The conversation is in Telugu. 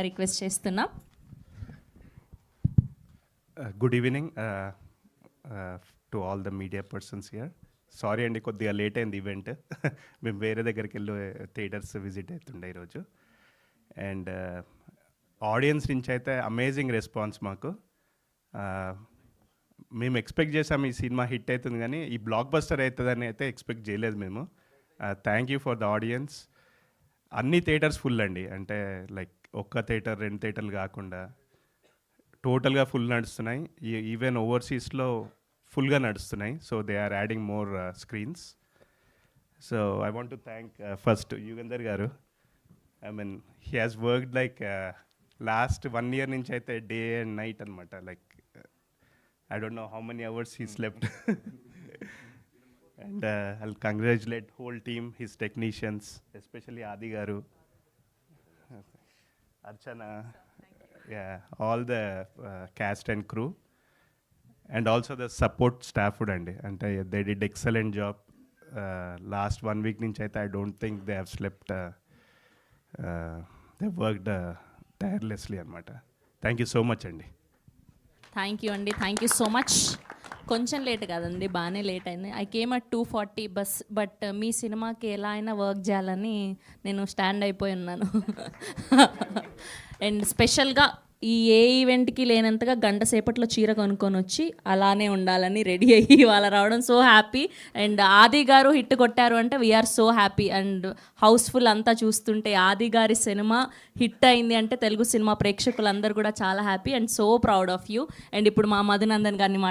రిక్వెస్ట్ చేస్తున్నాం. Good evening to all the media persons here. Sorry అండి, కొద్దిగా లేట్ అయింది ఈవెంట్. మేము వేరే దగ్గరికి వెళ్ళి థియేటర్స్ విజిట్ అవుతుండే ఈరోజు. అండ్ ఆడియన్స్ నుంచి అయితే అమేజింగ్ రెస్పాన్స్ మాకు. మేము ఎక్స్పెక్ట్ చేసాం ఈ సినిమా హిట్ అవుతుంది, కానీ ఈ బ్లాక్ బస్టర్ అవుతుందని అయితే ఎక్స్పెక్ట్ చేయలేదు మేము. Thank you for the audience. అన్ని థియేటర్స్ ఫుల్ అండి, అంటే లైక్ ఒక్క థియేటర్ 2 థియేటర్లు కాకుండా టోటల్గా ఫుల్ నడుస్తున్నాయి. ఈవెన్ ఓవర్సీస్లో ఫుల్గా నడుస్తున్నాయి. So they are adding more screens. So I want to thank first Yugandhar గారు. I mean he has worked like last 1 year నుంచి అయితే డే అండ్ నైట్ అనమాట. Like I don't know how many hours he slept. And I'll congratulate whole team, his technicians, especially Adi Garu, Archana, yeah, all the cast and crew, and also the support staff and they did excellent job. Last 1 week nunchi I don't think they have slept. They worked tirelessly anamata. Thank you so much andi. Thank you అండి, థ్యాంక్ యూ సో మచ్. కొంచెం లేట్ కాదండి, బాగానే లేట్ అయింది. I came at 2:40 bus, but మీ సినిమాకి ఎలా అయినా వర్క్ చేయాలని నేను స్టాండ్ అయిపోయి ఉన్నాను. అండ్ స్పెషల్గా ఈ ఏ ఈవెంట్కి లేనంతగా గంట సేపట్లో చీర కొనుక్కొని వచ్చి అలానే ఉండాలని రెడీ అయ్యి వాళ్ళ రావడం సో హ్యాపీ. అండ్ ఆది గారు హిట్ కొట్టారు అంటే we are so happy. And house full అంతా చూస్తుంటే ఆది గారి సినిమా హిట్ అయింది అంటే తెలుగు సినిమా ప్రేక్షకులందరూ కూడా చాలా happy and so proud of you. And ఇప్పుడు మా మధునందన్ గారిని